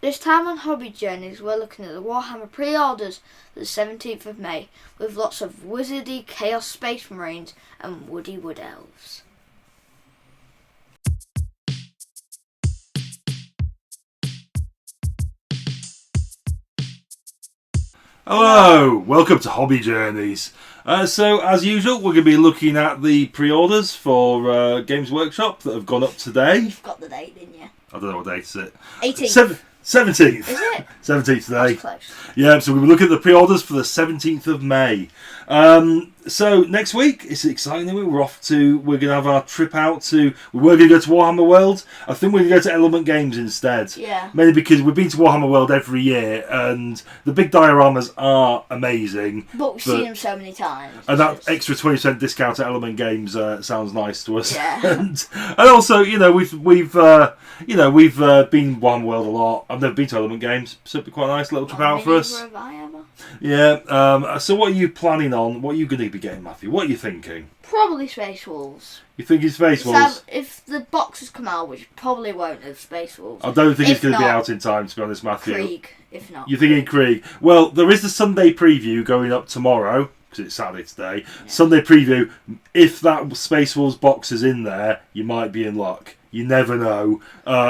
This time on Hobby Journeys, we're looking at the Warhammer Pre-Orders for the 17th of May, with lots of wizardy Chaos Space Marines and woody Wood Elves. Hello, welcome to Hobby Journeys. So, as usual, we're going to be looking at the pre-orders for Games Workshop that have gone up today. You forgot the date, didn't you? I don't know what date is it. 18th. 17th. Is it? 17th today. That's close. Yeah, so we're looking at the pre-orders for the 17th of May. So next week, it's exciting. We're going to have our trip out to, we were going to go to Warhammer World. I think we're going to go to Element Games instead. Yeah. Mainly because we've been to Warhammer World every year and the big dioramas are amazing. But we've seen them so many times. And that extra 20% discount at Element Games sounds nice to us. Yeah. and also, we've been Warhammer World a lot. I've never been to Element Games, so it'd be quite a nice little trip out for us. Yeah. So what are you planning on? What are you going to be getting, Matthew? What are you thinking? Probably Space Wolves. You think it's Space Wolves? If the boxes come out, which probably won't have Space Wolves. I don't think it's going to be out in time, to be honest, Matthew. Krieg, if not. You're thinking Krieg. Well, there is the Sunday preview going up tomorrow, because it's Saturday today. Yeah. Sunday preview. If that Space Wolves box is in there, you might be in luck. You never know.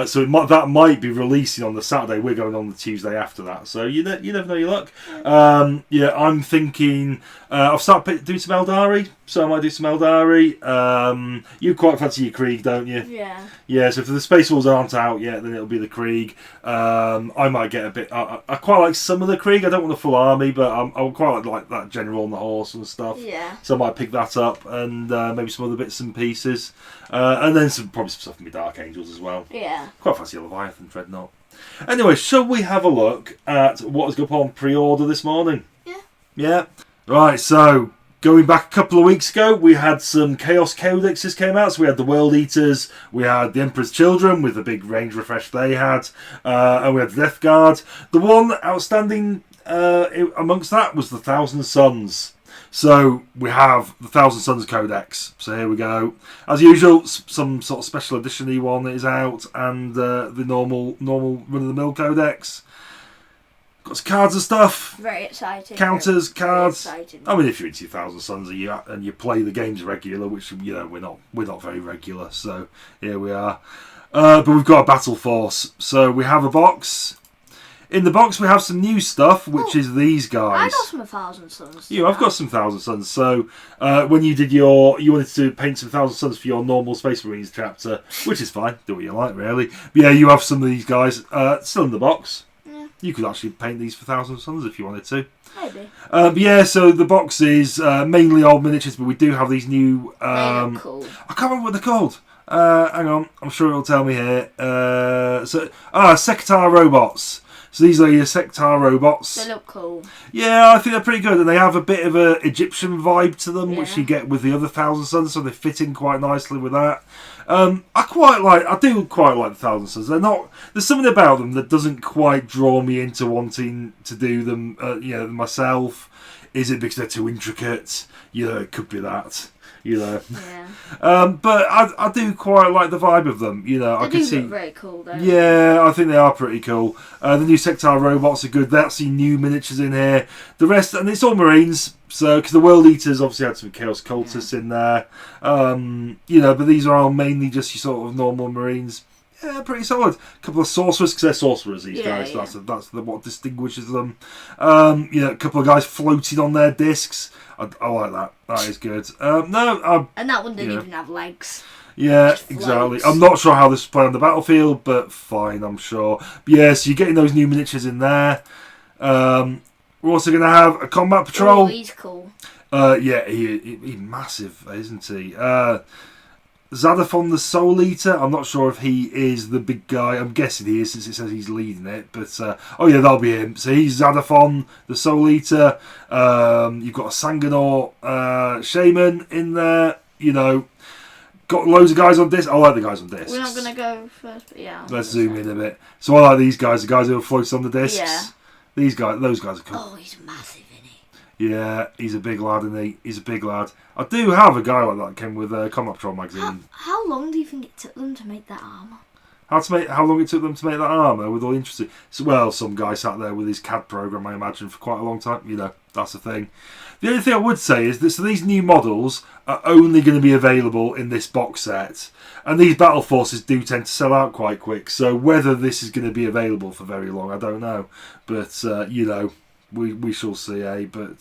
So that might be releasing on the Saturday. We're going on the Tuesday after that. So you never know your luck. I'm thinking I've started doing some Eldari. So I might do some Eldari. You quite fancy your Krieg, don't you? Yeah. Yeah, so if the Space Wolves aren't out yet, then it'll be the Krieg. I might get a bit... I quite like some of the Krieg. I don't want a full army, but I quite like that general on the horse and stuff. Yeah. So I might pick that up and maybe some other bits and pieces. And then probably some stuff from my Dark Angels as well. Yeah. Quite fancy a Leviathan Dreadnought. Anyway, shall we have a look at what has gone on pre-order this morning? Yeah. Yeah. Right, so... Going back a couple of weeks ago, we had some Chaos Codexes came out. So we had the World Eaters, we had the Emperor's Children with the big range refresh they had, and we had the Death Guard. The one outstanding amongst that was the Thousand Suns. So we have the Thousand Suns Codex. So here we go. As usual, some sort of special edition-y one is out, and the normal run-of-the-mill Codex. Got some cards and stuff. Very exciting. Counters, cards. Very exciting. I mean, if you're into 2,000 Suns and you play the games regular, which we're not very regular, so here we are. But we've got a Battleforce, so we have a box. In the box, we have some new stuff, which is these guys. I got some 1,000 Suns. I've got some 1,000 Suns. So when you did you wanted to paint some 1,000 Suns for your normal Space Marines chapter, which is fine. Do what you like, really. But yeah, you have some of these guys still in the box. You could actually paint these for 1,000 Suns if you wanted to. Maybe. So the box is mainly old miniatures, but we do have these new... they look cool. I can't remember what they're called. Hang on, I'm sure it'll tell me here. Sector robots. So these are your Sector robots. They look cool. Yeah, I think they're pretty good, and they have a bit of an Egyptian vibe to them, which you get with the other 1,000 Suns, so they fit in quite nicely with that. I do quite like the 1,000 Suns. They're not. There's something about them that doesn't quite draw me into wanting to do them, myself. Is it because they're too intricate? It could be that. Yeah. But I do quite like the vibe of them. They look very cool, though. Yeah, I think they are pretty cool. The new Sector robots are good. They actually new miniatures in here. The rest, and it's all Marines. So, because the World Eaters obviously had some Chaos Cultists in there. But these are all mainly just your sort of normal Marines. Yeah, pretty solid. A couple of sorcerers, because they're sorcerers, these guys. Yeah. That's what distinguishes them. A couple of guys floating on their discs. I like that. That is good. And that one didn't even have legs. Yeah, exactly. I'm not sure how this will play on the battlefield, but fine, I'm sure. But yeah, so you're getting those new miniatures in there. We're also going to have a combat patrol. Oh, he's cool. He's massive, isn't he? Zadaphon the Soul Eater. I'm not sure if he is the big guy. I'm guessing he is, since it says he's leading it. But that'll be him. So he's Zadaphon the Soul Eater. You've got a Sanguinaur Shaman in there. Got loads of guys on discs. I like the guys on discs. We're not going to go first, but yeah. Let's zoom in a bit. So I like these guys. The guys who are floating on the discs. Yeah. Those guys are cool. Oh, he's massive, isn't he? Yeah, he's a big lad, isn't he? He's a big lad. I do have a guy like that came with Combat Patrol magazine. How long do you think it took them to make that armour? How long it took them to make that armour with all the interesting. So, well, some guy sat there with his CAD program, I imagine, for quite a long time. You know, that's the thing. The only thing I would say is that these new models are only going to be available in this box set, and these Battleforces do tend to sell out quite quick. So whether this is going to be available for very long, I don't know. But you know. We shall see, But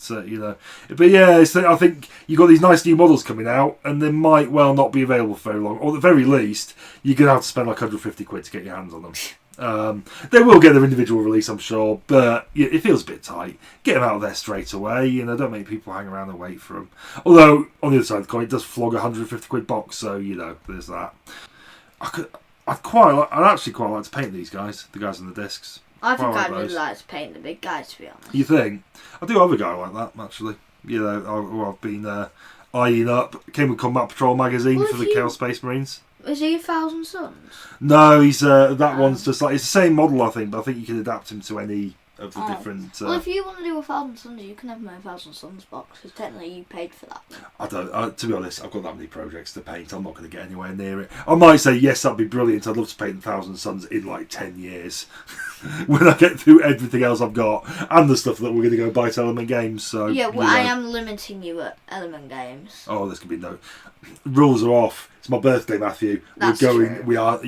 yeah, I think you've got these nice new models coming out, and they might well not be available for very long. Or at the very least, you're going to have to spend like 150 quid to get your hands on them. They will get their individual release, I'm sure, but it feels a bit tight. Get them out of there straight away. Don't make people hang around and wait for them. Although on the other side of the coin, it does flog a 150 quid box, so there's that. I'd actually quite like to paint these guys, the guys on the discs. I think I'd really like to paint the big guys, to be honest. You think? I do have a guy like that, actually. I've been eyeing up. Came with Combat Patrol magazine for the Chaos Space Marines. Is he 1,000 Suns? No, he's that one's just like it's the same model, I think, but I think you can adapt him to any of the different. Well, if you want to do 1,000 Suns, you can have my 1,000 Suns box because technically you paid for that. I don't. To be honest, I've got that many projects to paint. I'm not going to get anywhere near it. I might say yes, that'd be brilliant. I'd love to paint 1,000 Suns in like 10 years when I get through everything else I've got and the stuff that we're going to go buy to Element Games. So yeah, well, I am limiting you at Element Games. Oh, there's going to be no rules are off. It's my birthday, Matthew. That's we're going. True. We are.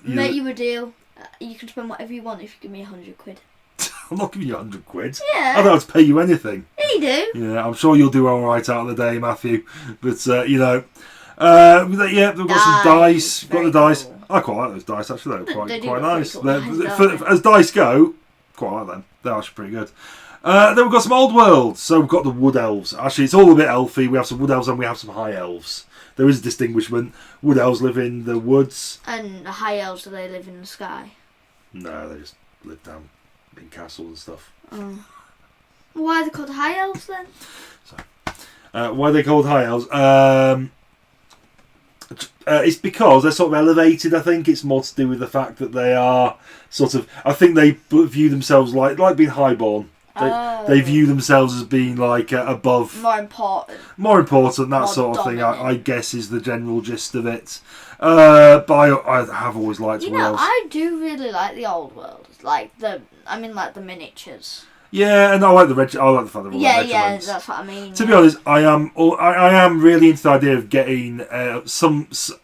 Mate, you a deal. You can spend whatever you want if you give me 100 quid. I'm not giving you 100 quid. Yeah. I don't have to pay you anything. Yeah, you do. Yeah, I'm sure you'll do all right out of the day, Matthew. But we've got some dice. Got the dice. Cool. I quite like those dice actually. They're quite nice. Cool. As dice go, quite like them. They're actually pretty good. Then we've got some old world. So we've got the Wood Elves. Actually, it's all a bit elfy. We have some Wood Elves and we have some High Elves. There is a distinguishment. Wood Elves live in the woods. And the High Elves, do they live in the sky? No, they just live down in castles and stuff. Oh. Why are they called High Elves then? Why are they called High Elves? It's because they're sort of elevated. I think it's more to do with the fact that they are sort of. I think they view themselves like being highborn. They view themselves as being like above, more important, that more sort of thing. dominant. I guess is the general gist of it. But I have always liked worlds. I do really like the old world, like the miniatures. Yeah, and I like the fact that they're all regiments. Yeah, that's what I mean. To be honest, I am really into the idea of getting an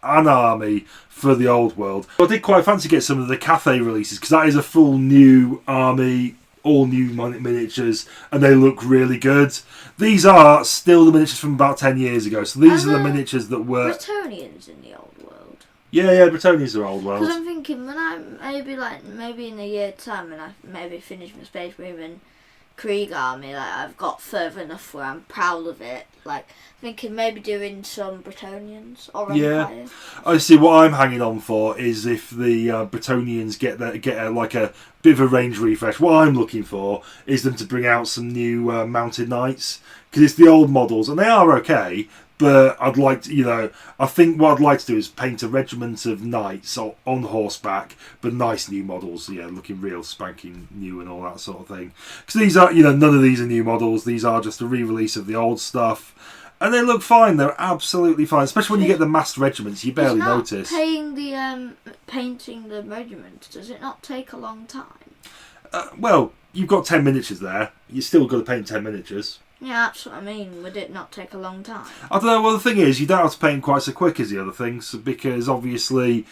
army for the old world. I did quite fancy get some of the Cathay releases because that is a full new army, all new miniatures, and they look really good. These are still the miniatures from about 10 years ago, so these are the miniatures that were Bretonians in the old world. Yeah, Bretonians are old world. Because I'm thinking when I maybe in a year's time when I maybe finish my Space Marine and Krieg army, like I've got further enough where I'm proud of it. Like thinking maybe doing some Bretonians or Empire. I see. What I'm hanging on for is if the Bretonians get a bit of a range refresh. What I'm looking for is them to bring out some new mounted knights because it's the old models and they are okay. But I'd like to, I think what I'd like to do is paint a regiment of knights on horseback, but nice new models, looking real spanking new and all that sort of thing. Because these are, none of these are new models. These are just a re-release of the old stuff. And they look fine. They're absolutely fine. Especially when you get the massed regiments, you barely notice. Painting the regiment, does it not take a long time? Well, you've got 10 miniatures there. You still got to paint 10 miniatures. Yeah, that's what I mean. Would it not take a long time? I don't know. Well, the thing is, you don't have to paint quite so quick as the other things because obviously,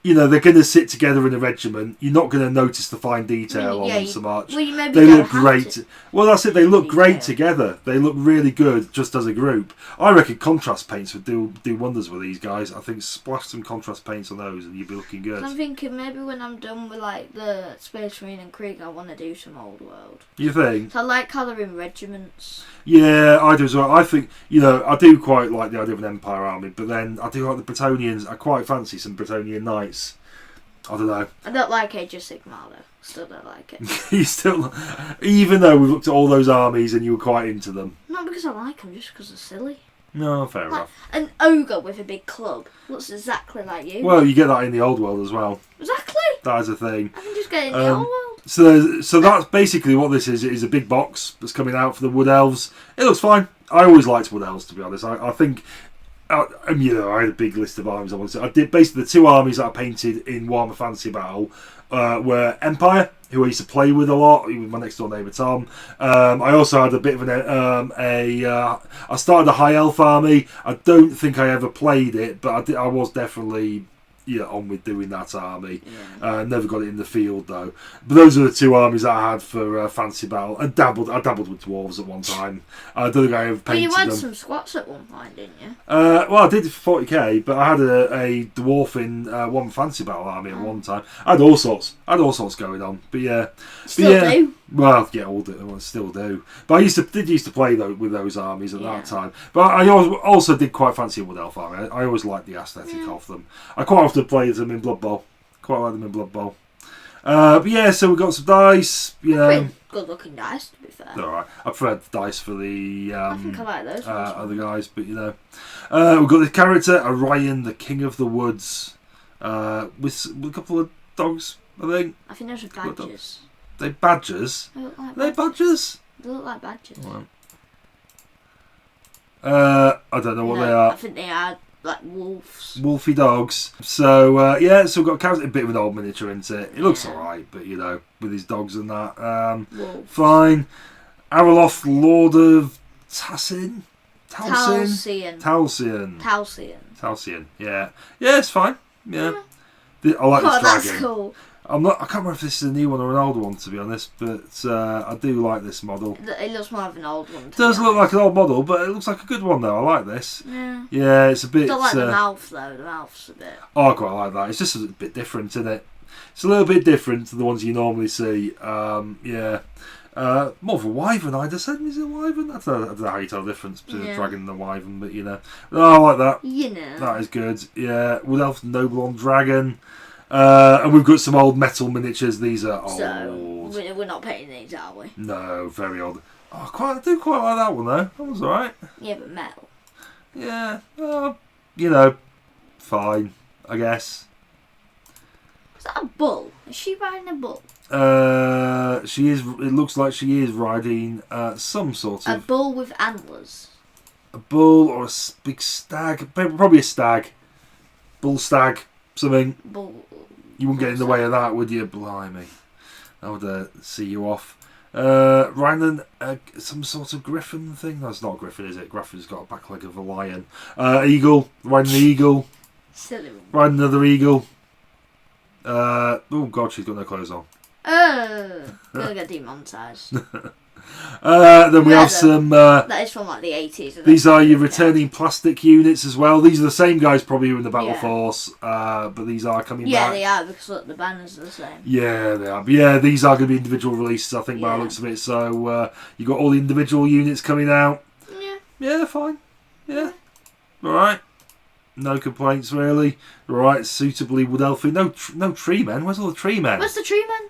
they're going to sit together in a regiment. You're not going to notice the fine detail on them so much. Well, you maybe they look great. Well, that's it. They look great together. They look really good just as a group. I reckon contrast paints would do wonders with these guys. I think splash some contrast paints on those and you'd be looking good. I'm thinking maybe when I'm done with like the Space Marine and Krieg, I want to do some old world. You think? So I like colouring regiments. Yeah, I do as well. I think, I do quite like the idea of an Empire army, but then I do like the Bretonians. I quite fancy some Bretonian knights. I don't know. I don't like Age of Sigmar though. Still don't like it. You still, even though we've looked at all those armies and you were quite into them. Not because I like them, just because they're silly. No, fair enough. An ogre with a big club looks exactly like you. Well, you get that in the old world as well. Exactly. That is a thing. I can just get it in the old world. So that's basically what this is. It is a big box that's coming out for the Wood Elves. It looks fine. I always liked Wood Elves, to be honest. I think I had a big list of armies I wanted to. I did basically the 2 armies that I painted in Warhammer Fantasy Battle were Empire, who I used to play with a lot, with my next door neighbour Tom. I also had a bit of I started a High Elf army. I don't think I ever played it, but I was definitely on with doing that army. Never got it in the field though. But those are the 2 armies that I had for Fantasy Battle. I dabbled with dwarves at one time. I don't think I ever painted them. But you had some squats at one point, didn't you? Well, I did for 40k, but I had a dwarf in one Fantasy Battle army at one time. I had all sorts going on. But yeah, Still do. Well, yeah, I still do. But I used to play with those armies at that time. But I also did quite fancy a Wood Elf army. I always liked the aesthetic of them. I quite often played them in Blood Bowl. Quite like them in Blood Bowl. But yeah, so we got some dice. Pretty good looking dice, to be fair. Alright, I preferred the dice for the I think I like those other guys, but we've got the character Orion, the King of the Woods, with a couple of dogs. I think those are badgers. They badgers? They look like badgers? They look like badgers. Well, I don't know what they are. I think they are like wolves. Wolfy dogs. So so we've got a character, a bit of an old miniature into it. It looks alright, but with his dogs and that. Fine. Araloth, Lord of Talcin. Yeah, it's fine. Yeah. I like this dragon. That's cool. I can't remember if this is a new one or an old one, to be honest, but I do like this model. It looks more of an old one. It does look like an old model, but it looks like a good one though. I like this. Yeah, it's a bit. I don't like the mouth though. The mouth's a bit. Oh, I quite like that. It's just a bit different, isn't it? It's a little bit different to the ones you normally see. More of a wyvern, I'd have said. Is it a wyvern? I don't know how you tell the difference between a dragon and a wyvern, but I like that. That is good. Yeah, Wood Elf Noble on Dragon. And we've got some old metal miniatures. These are old. So, we're not painting these, are we? No, very old. Oh, I do quite like that one, though. That was alright. Yeah, but metal. Yeah, fine, I guess. Is that a bull? Is she riding a bull? She is. It looks like she is riding some sort of... A bull with antlers. A bull or a big stag. Probably a stag. Bull stag. Something. You wouldn't get in the way of that, would you? Blimey. That would see you off. Riding some sort of griffin thing. No, it's not a griffin, is it? Griffin's got a back leg of a lion. Eagle. Riding an eagle. Silly. Riding another eagle. Oh god, she's got no clothes on. Gonna get demonetized. Then we have some... that is from like the 80s. These are your returning plastic units as well. These are the same guys probably who in the Battleforce, but these are coming back. Yeah, they are, because look, the banners are the same. Yeah, they are. But yeah, these are going to be individual releases, I think, by the looks of it. So you got all the individual units coming out. Yeah, fine. Yeah. Alright. No complaints, really. Alright, suitably Wood Elfy. No tree men. Where's all the tree men? Where's the tree men?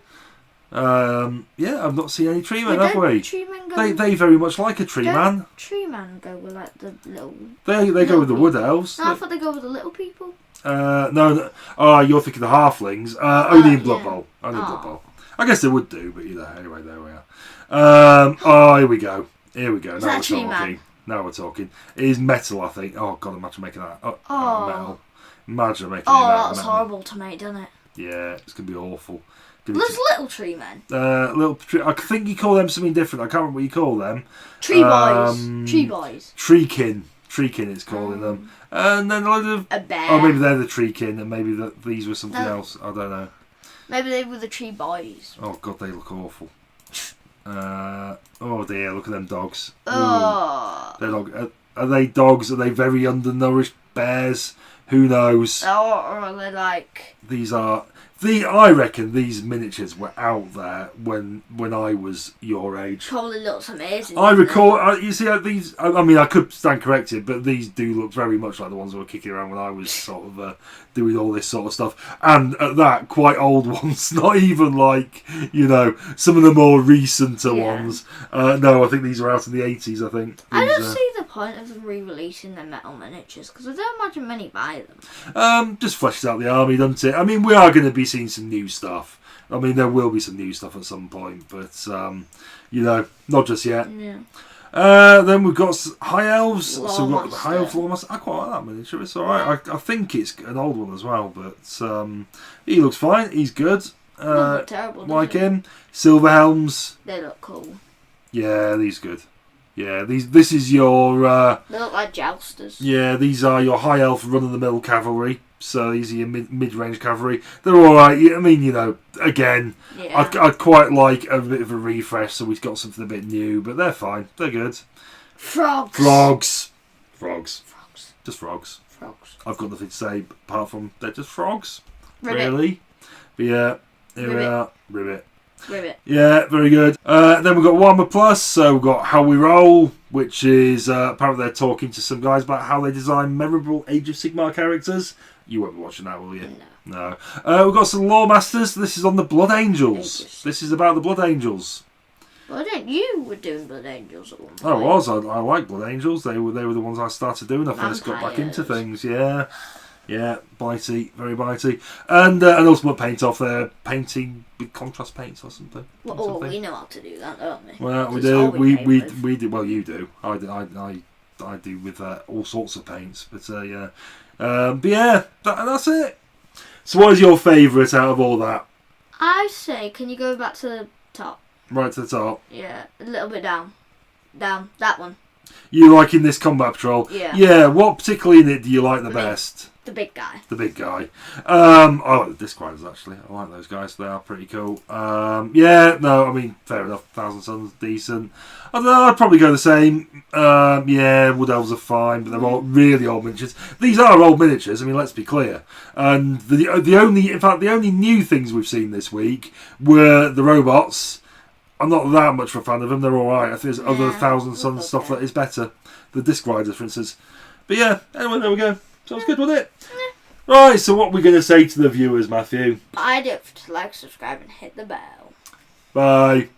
I've not seen any tree men, have we? Tree men go they very much like a tree man. Tree men go with like the little. They go with the Wood Elves. No, I thought they go with the little people. No. Oh, you're thinking the halflings. Only in Blood Bowl. Only in Blood Bowl. I guess they would do, but anyway, there we are. Here we go. Now we're talking. Now we're talking. It is metal, I think. Oh god, imagine making that. Metal. Imagine making that. Oh, that's horrible to make, doesn't it? Yeah, it's gonna be awful. There's little tree men. I think you call them something different. I can't remember what you call them. Tree boys. Tree boys. Treekin. Treekin it's calling them. And then a load of... A bear. Oh, maybe they're the treekin and maybe these were something else. I don't know. Maybe they were the tree boys. Oh, God, they look awful. Oh, dear, look at them dogs. Oh. Are they dogs? Are they very undernourished bears? Who knows? Or are they like... These are... I reckon these miniatures were out there when I was your age. Probably looks amazing. I recall. You see, these. I mean, I could stand corrected, but these do look very much like the ones that were kicking around when I was sort of doing all this sort of stuff. And at that, quite old ones. Not even like some of the more recenter ones. No, I think these are out in the 80s. I think. I don't see the point of them re-releasing their metal miniatures because I don't imagine many buy them. Just fleshes out the army, doesn't it? I mean, we are going to be seeing some new stuff. I mean, there will be some new stuff at some point, but not just yet. Yeah. Then we've got High Elves. So we've got the High Elves Lawmaster. I quite like that miniature. It's alright. I think it's an old one as well, but he looks fine. He's good. Doesn't look terrible, like him. Silver Helms. They look cool. Yeah, these good. Yeah, this is your... they look like jousters. Yeah, these are your High Elf run-of-the-mill cavalry. So these are your mid-range cavalry. They're alright. I mean, you know, again, Yeah. I'd quite like a bit of a refresh, so we've got something a bit new, but they're fine. They're good. Frogs. Just frogs. Frogs. I've got nothing to say apart from they're just frogs. Ribbit. Really? But yeah, here we are. Ribbit. Yeah, very good. Then we've got Warhammer Plus, so we've got How We Roll, which is apparently they're talking to some guys about how they design memorable Age of Sigmar characters. You won't be watching that, will you? No. We've got some Lore Masters. This is on the Blood Angels. This is about the Blood Angels. Well, you were doing Blood Angels at one point. I was. I like Blood Angels. They were the ones I started doing. I first got back into things. Yeah. Yeah, bitey, very bitey. And Ultimate Paint Off there, painting with contrast paints or something. Well, we know how to do that, don't we? Well, we do. We do. Well, you do. I do with all sorts of paints. But yeah. But yeah, that's it. So what is your favourite out of all that? I say, can you go back to the top? Right to the top. Yeah, a little bit down. Down, that one. You liking this combat patrol? Yeah. Yeah, what particularly in it do you like the best? The big guy. The big guy. I like the Disc Riders, actually. I like those guys. They are pretty cool. Yeah, no, I mean, fair enough. Thousand Suns, decent. I don't know, I'd probably go the same. Yeah, Wood Elves are fine, but they're all really old miniatures. These are old miniatures, I mean, let's be clear. And the only new things we've seen this week were the robots. I'm not that much of a fan of them. They're alright. I think there's other Thousand Suns stuff that is better. The Disc Riders, for instance. But yeah, anyway, there we go. Sounds good, wasn't it? Yeah. Right, so what are we going to say to the viewers, Matthew? I don't forget to like, subscribe and hit the bell. Bye.